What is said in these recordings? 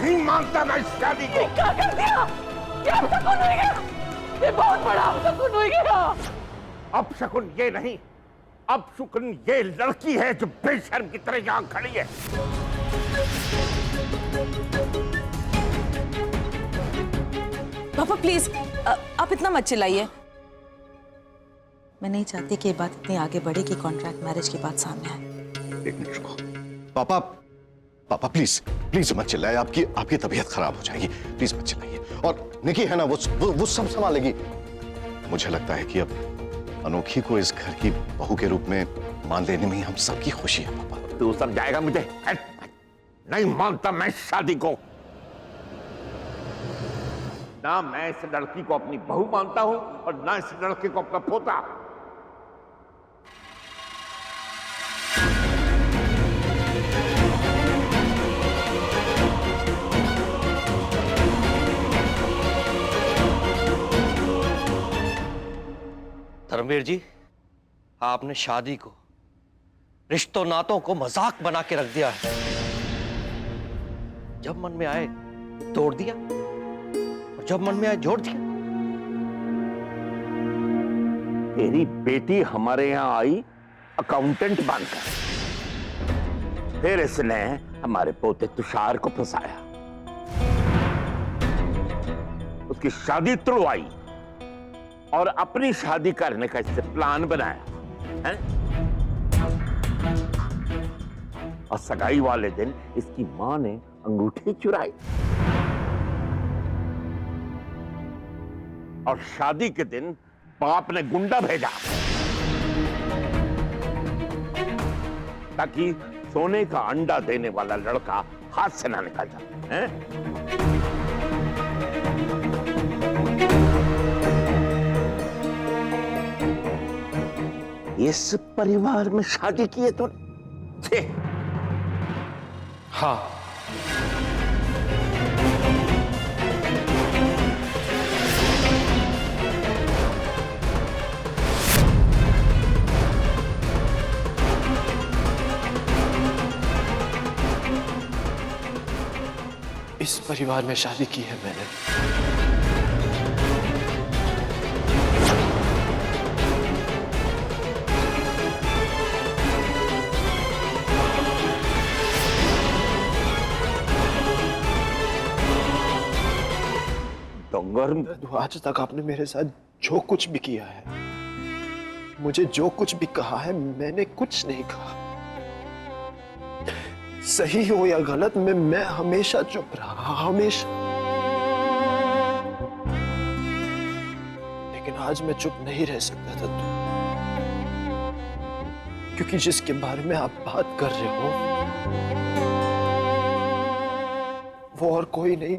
नहीं मानता मैं इस शादी को। क्या कर दिया? ये अपशकुन हो गया, ये बहुत बड़ा अपशकुन हो गया। अपशकुन ये नहीं, अपशकुन ये लड़की है जो बेशर्म की तरह यहां खड़ी है। पापा प्लीज आप इतना मत चिल्लाइए। मैं नहीं चाहती कि ये बात इतनी आगे बढ़े कि कॉन्ट्रैक्ट मैरिज की बात सामने आए। एक मिनट रुको। पापा पापा प्लीज प्लीज मत चिल्लाइए, आपकी तबीयत खराब हो जाएगी, प्लीज मत चिल्लाइए। और निकी है ना, वो सब संभालेगी। मुझे लगता है कि अब अनोखी को इस घर की बहू के रूप में मान लेने में ही हम सबकी खुशी है। पापा तू समझाएगा मुझे? नहीं मानता मैं इस शादी को। ना मैं इस लड़की को अपनी बहू मानता हूं और ना इस लड़के को अपना पोता। धर्मवीर जी, आपने शादी को, रिश्तों नातों को मजाक बना के रख दिया है। जब मन में आए तोड़ दिया और जब मन में आए जोड़ दिया। तेरी बेटी हमारे यहां आई अकाउंटेंट बनकर, फिर इसने हमारे पोते तुषार को फंसाया, उसकी शादी तुड़वाई और अपनी शादी करने का इससे प्लान बनाया है? और सगाई वाले दिन इसकी मां ने अंगूठी चुराई और शादी के दिन बाप ने गुंडा भेजा ताकि सोने का अंडा देने वाला लड़का हाथ से ना निकल जाए हैं? इस परिवार में शादी की है तूने? हाँ, इस परिवार में शादी की है मैंने। आज तक आपने मेरे साथ जो कुछ भी किया है, मुझे जो कुछ भी कहा है, मैंने कुछ नहीं कहा। सही हो या गलत में मैं हमेशा चुप रहा, हमेशा। लेकिन आज मैं चुप नहीं रह सकता था क्योंकि जिसके बारे में आप बात कर रहे हो वो और कोई नहीं,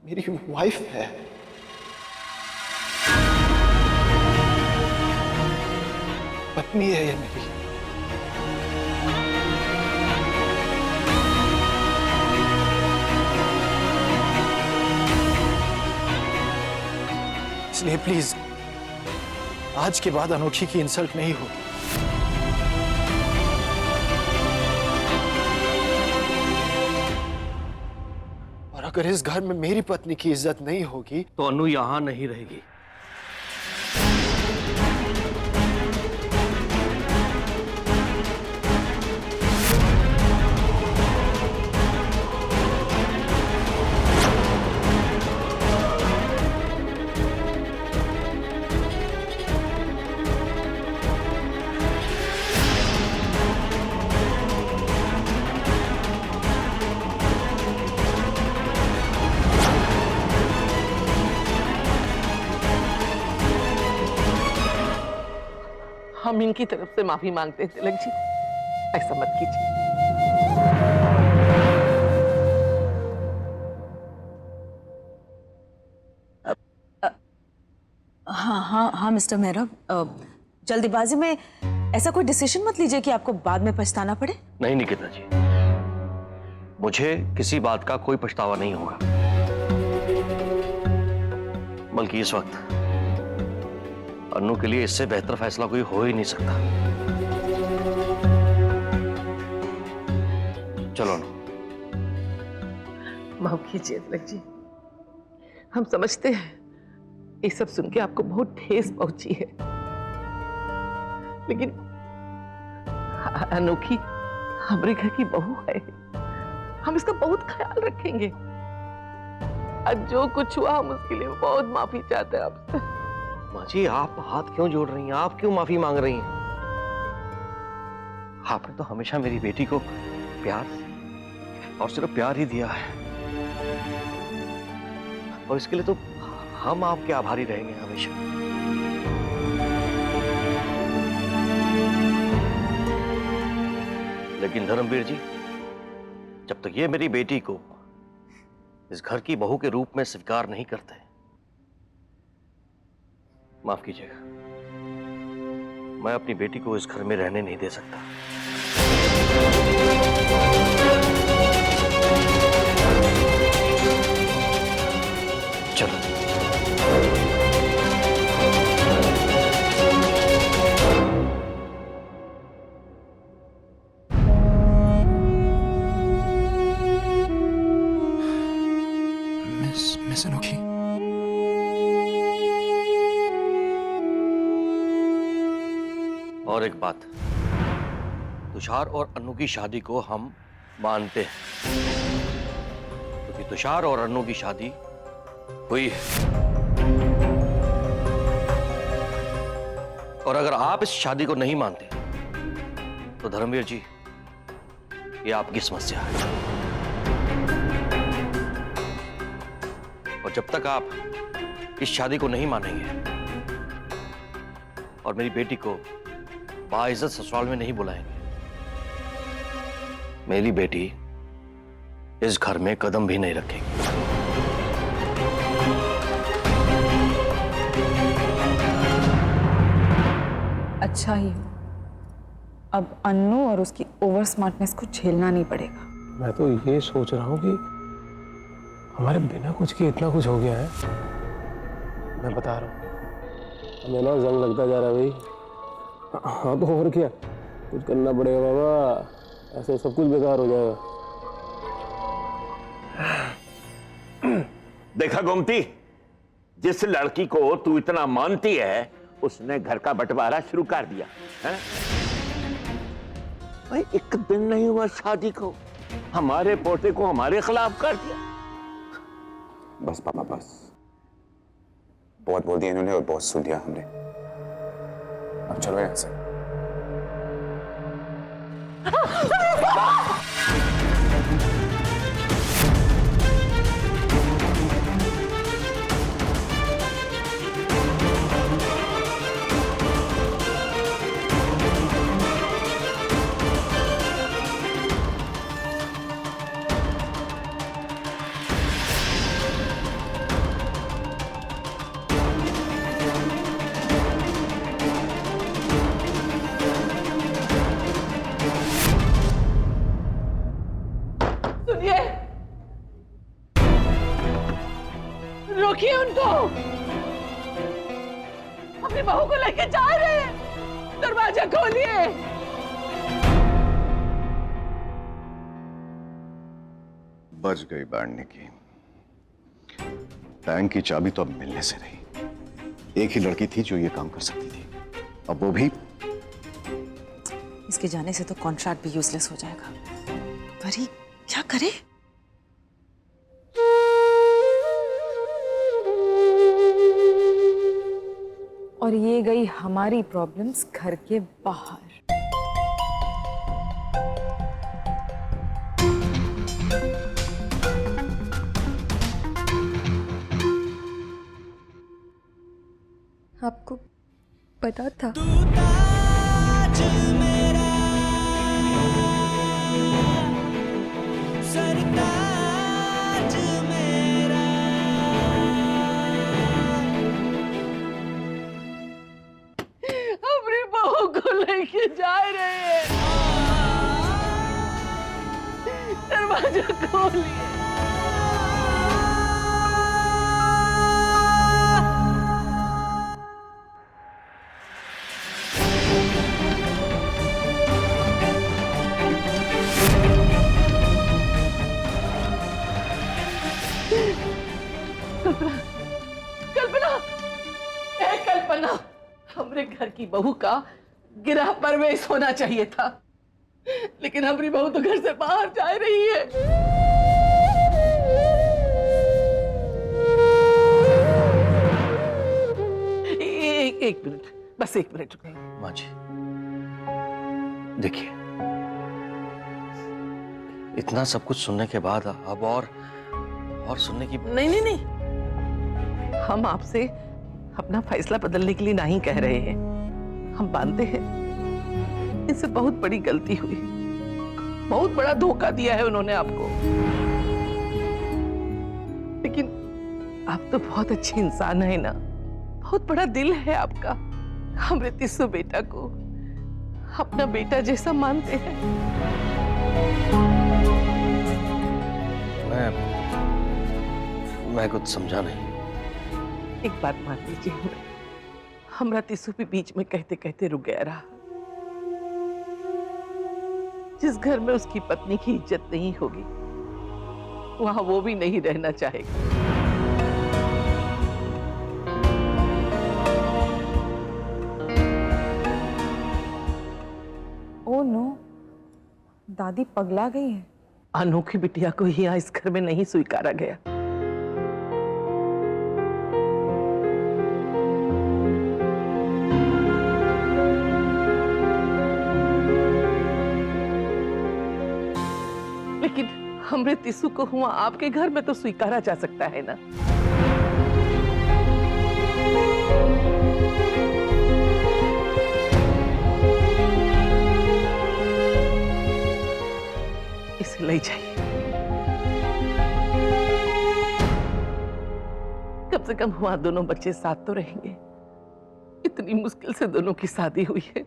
मेरी वाइफ है। पत्नी है ये मेरी। इसलिए प्लीज आज के बाद अनोखी की इंसल्ट नहीं होगी। और अगर इस घर में मेरी पत्नी की इज्जत नहीं होगी तो अनु यहां नहीं रहेगी। हम इनकी तरफ से माफी मांगते हैं तिलक जी, ऐसा मत कीजिए। हाँ हाँ हाँ मिस्टर मेहरा, जल्दीबाजी में ऐसा कोई डिसीजन मत लीजिए कि आपको बाद में पछताना पड़े। नहीं निकिता जी, मुझे किसी बात का कोई पछतावा नहीं होगा, बल्कि इस वक्त अनु के लिए इससे बेहतर फैसला कोई हो ही नहीं सकता। चलो अनु, कीजिए तिलक जी। हम समझते हैं ये सब सुन के आपको बहुत ठेस पहुंची है, लेकिन अनोखी हमारे घर की बहू है, हम इसका बहुत ख्याल रखेंगे। आज जो कुछ हुआ हम उसके लिए बहुत माफी चाहते हैं आपसे। माँ जी, आप हाथ क्यों जोड़ रही हैं? आप क्यों माफी मांग रही हैं? आपने तो हमेशा मेरी बेटी को प्यार और सिर्फ प्यार ही दिया है, और इसके लिए तो हम आपके आभारी रहेंगे हमेशा। लेकिन धर्मवीर जी, जब तक ये मेरी बेटी को इस घर की बहू के रूप में स्वीकार नहीं करते, माफ कीजिएगा, मैं अपनी बेटी को इस घर में रहने नहीं दे सकता। चलो। मिस अनोखी, और एक बात, तुषार और अनु की शादी को हम मानते हैं, क्योंकि तुषार और अनु की शादी हुई है। और अगर आप इस शादी को नहीं मानते तो धर्मवीर जी, ये आपकी समस्या है। और जब तक आप इस शादी को नहीं मानेंगे और मेरी बेटी को बाइज्जत ससुराल में नहीं बुलाएंगे, मेरी बेटी इस घर में कदम भी नहीं रखेगी। अच्छा ही हो, अब अन्नू और उसकी ओवर स्मार्टनेस को झेलना नहीं पड़ेगा। मैं तो ये सोच रहा हूँ कि हमारे बिना कुछ के इतना कुछ हो गया है। मैं बता रहा हूँ, हमें ना जंग लगता जा रहा है भाई। हाँ तो और क्या, कुछ करना पड़ेगा बाबा, ऐसे सब कुछ बेकार हो जाएगा। देखा गोमती, जिस लड़की को तू इतना मानती है उसने घर का बंटवारा शुरू कर दिया है। भाई एक दिन नहीं हुआ शादी को, हमारे पोते को हमारे खिलाफ कर दिया। बस पापा बस, बहुत बोल दिया इन्होंने और बहुत सुन लिया हमने। अब चलो यहाँ से। सुनिए, रोकिए उनको, अपनी बहू को लेके जा रहे हैं, दरवाजा खोलिए। बच गई बांटने की। बैंक की चाबी तो अब मिलने से रही। एक ही लड़की थी जो ये काम कर सकती थी, अब वो भी। इसके जाने से तो कॉन्ट्रैक्ट भी यूजलेस हो जाएगा। परी क्या करे? और ये गई हमारी प्रॉब्लम्स घर के बाहर। आपको पता था? अपनी बहू को लेके जा रहे हैं, दरवाजा खोलिए। की बहू का गिरह परवेश होना चाहिए था, लेकिन हमारी बहू तो घर से बाहर जा रही है। एक मिनट, बस एक मिनट। माँ जी देखिए, इतना सब कुछ सुनने के बाद अब और सुनने की नहीं नहीं नहीं, हम आपसे अपना फैसला बदलने के लिए नहीं कह रहे हैं। हम मानते हैं इनसे बहुत बड़ी गलती हुई, बहुत बड़ा धोखा दिया है उन्होंने आपको, लेकिन आप तो बहुत अच्छे इंसान है ना, बहुत बड़ा दिल है आपका। हम तिस्सू बेटा को अपना बेटा जैसा मानते हैं। मैं कुछ समझा नहीं। एक बात मान लीजिए, हमरा तिस्सू भी बीच में कहते कहते रुक गया रहा। जिस घर में उसकी पत्नी की इज्जत नहीं होगी, वहां वो भी नहीं रहना चाहेगा। ओ नो, दादी पगला गई है। अनोखी बिटिया को यहाँ इस घर में नहीं स्वीकारा गया। लेकिन हमरे तिस्सू को हुआ आपके घर में तो स्वीकारा जा सकता है ना। इसे ले जाइए, कम से कम हुआ दोनों बच्चे साथ तो रहेंगे। इतनी मुश्किल से दोनों की शादी हुई है,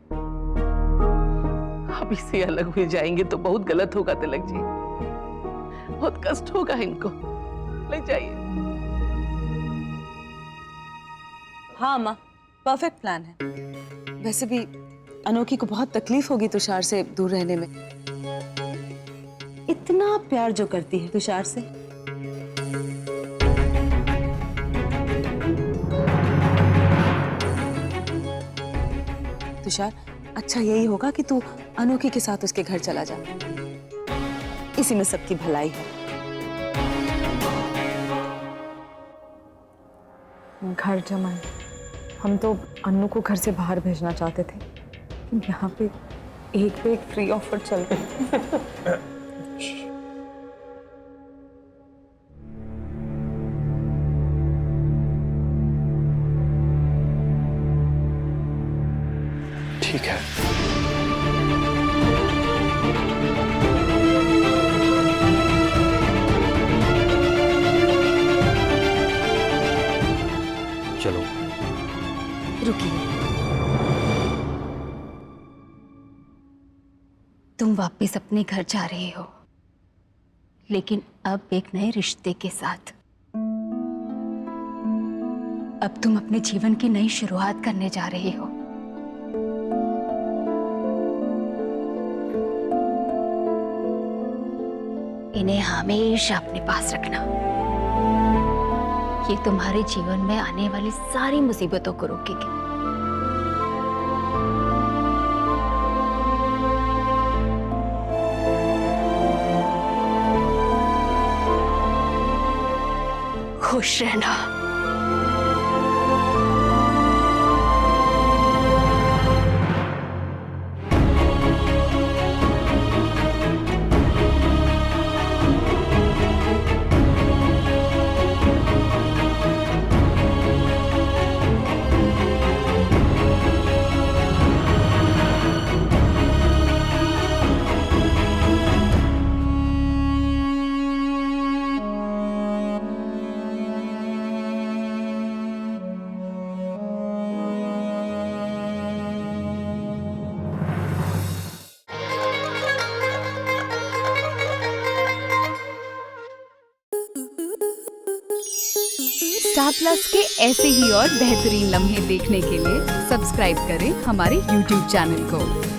अब इससे अलग हुए जाएंगे तो बहुत गलत होगा तिलक जी, बहुत कष्ट होगा इनको। ले जाइए। हाँ माँ, परफेक्ट प्लान है। वैसे भी अनोखी को बहुत तकलीफ होगी तुषार से दूर रहने में। इतना प्यार जो करती है तुषार से। तुषार, अच्छा यही होगा कि तू अनोखी के साथ उसके घर चला जा, इसी में सबकी भलाई है। घर जमाई, हम तो अन्नू को घर से बाहर भेजना चाहते थे, लेकिन यहाँ पे एक फ्री ऑफर चल रही है। ठीक है, चलो रुकिए, तुम वापस अपने घर जा रहे हो, लेकिन अब एक नए रिश्ते के साथ। अब तुम अपने जीवन की नई शुरुआत करने जा रहे हो। इन्हें हमेशा अपने पास रखना, ये तुम्हारे जीवन में आने वाली सारी मुसीबतों को रोकेगी। खुश रहना। स्टार प्लस के ऐसे ही और बेहतरीन लम्हे देखने के लिए सब्सक्राइब करें हमारे YouTube चैनल को।